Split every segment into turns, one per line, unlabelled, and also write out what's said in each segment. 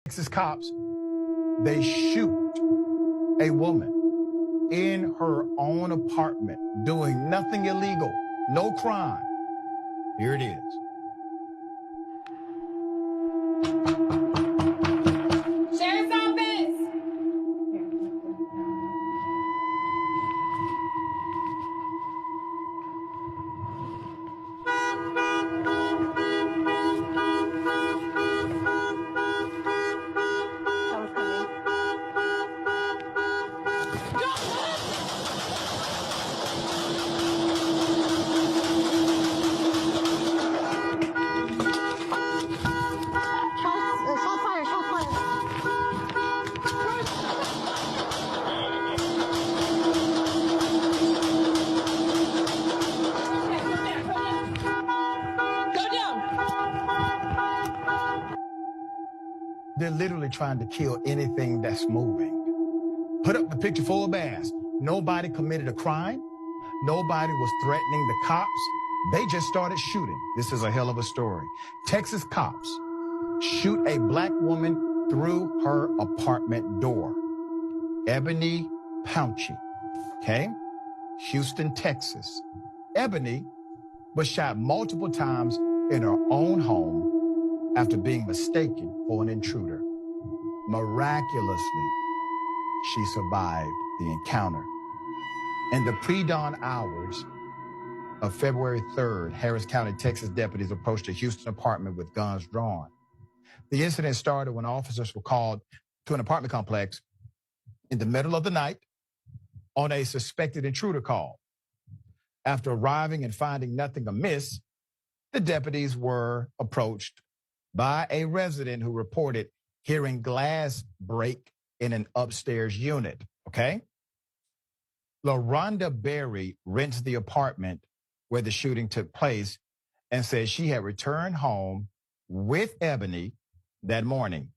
Texas cops, they shoot a woman in her own apartment doing nothing illegal, no crime. Here it is.
Sheriff's office!
Shots fired, shots fired.
Go down!
They're literally trying to kill anything that's moving. Put up the picture full of ass. Nobody committed a crime. Nobody was threatening the cops. They just started shooting. This is a hell of a story. Texas cops shoot a black woman through her apartment door. Ebony Pounchy, okay? Houston, Texas. Ebony was shot multiple times in her own home after being mistaken for an intruder. Miraculously, she survived the encounter. In the pre-dawn hours of February 3rd, Harris County, Texas deputies approached a Houston apartment with guns drawn. The incident started when officers were called to an apartment complex in the middle of the night on a suspected intruder call. After arriving and finding nothing amiss, the deputies were approached by a resident who reported hearing glass break in an upstairs unit, okay? LaRonda Berry rents the apartment where the shooting took place and says she had returned home with Ebony that morning.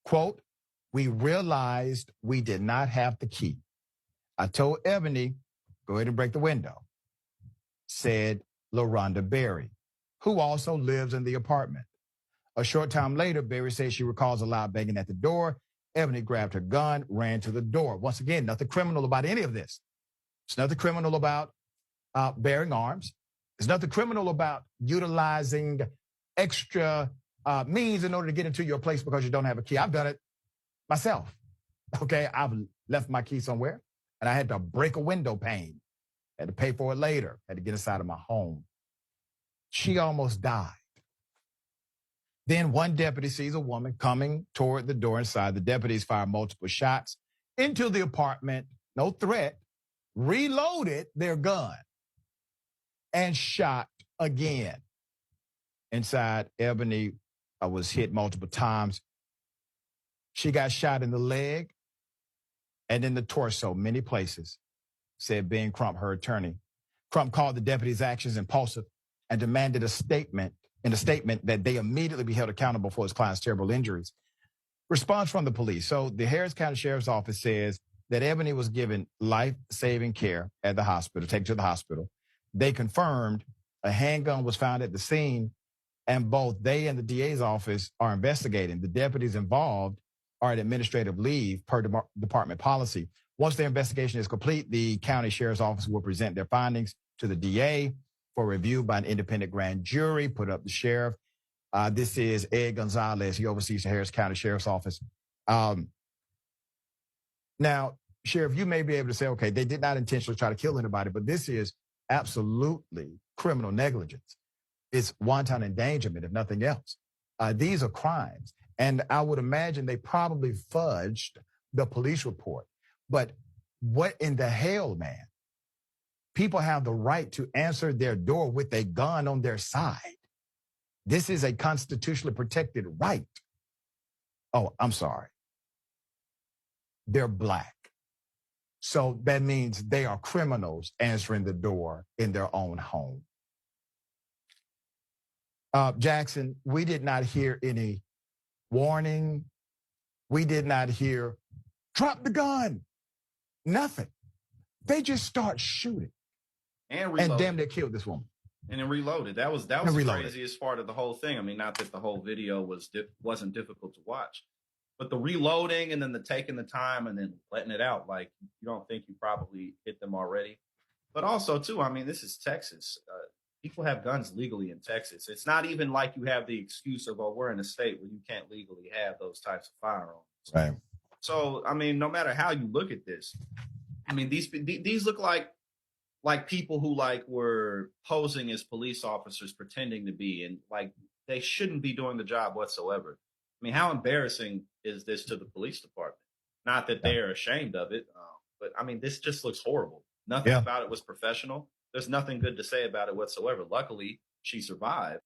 Quote, "We realized we did not have the key. I told Ebony, go ahead and break the window," said LaRonda Berry, who also lives in the apartment. A short time later, Berry says she recalls a loud banging at the door. Ebony grabbed her gun, ran to the door. Once again, nothing criminal about any of this. It's nothing criminal about bearing arms. There's nothing criminal about utilizing extra means in order to get into your place because you don't have a key. I've done it myself. Okay, I've left my key somewhere and I had to break a window pane. Had to pay for it later. Had to get inside of my home. She almost died. Then one deputy sees a woman coming toward the door inside. The deputies fire multiple shots into the apartment. No threat. Reloaded their gun and shot again. Inside, Ebony was hit multiple times. She got shot in the leg and in the torso, many places, said Ben Crump, her attorney. Crump called the deputies' actions impulsive and demanded a statement that they immediately be held accountable for his client's terrible injuries. Response from the police. So the Harris County Sheriff's Office says that Ebony was given life-saving care at the hospital, taken to the hospital. They confirmed a handgun was found at the scene, and both they and the DA's office are investigating. The deputies involved are at administrative leave per department policy. Once their investigation is complete, the county sheriff's office will present their findings to the DA for review by an independent grand jury, put up the sheriff. This is Ed Gonzalez. He oversees the Harris County Sheriff's Office. Now, Sheriff, you may be able to say, okay, they did not intentionally try to kill anybody, but this is absolutely criminal negligence. It's wanton endangerment, if nothing else. These are crimes. And I would imagine they probably fudged the police report. But what in the hell, man? People have the right to answer their door with a gun on their side. This is a constitutionally protected right. Oh, I'm sorry. They're black. So that means they are criminals answering the door in their own home. Jackson, we did not hear any warning. We did not hear, drop the gun. Nothing. They just start shooting.
And
damn near killed this woman.
And then reloaded. That was the craziest part of the whole thing. I mean, not that the whole video wasn't difficult to watch, But the reloading and then the taking the time and then letting it out, like you don't think you probably hit them already. But also, too, I mean, this is Texas. People have guns legally in Texas. It's not even like you have the excuse of, oh, we're in a state where you can't legally have those types of firearms.
Right.
So, I mean, no matter how you look at this, I mean, these look like people who like were posing as police officers, pretending to be, and like they shouldn't be doing the job whatsoever. I mean, how embarrassing is this to the police department? Not that they're ashamed of it, but I mean, this just looks horrible. Nothing about it was professional. There's nothing good to say about it whatsoever. Luckily, she survived.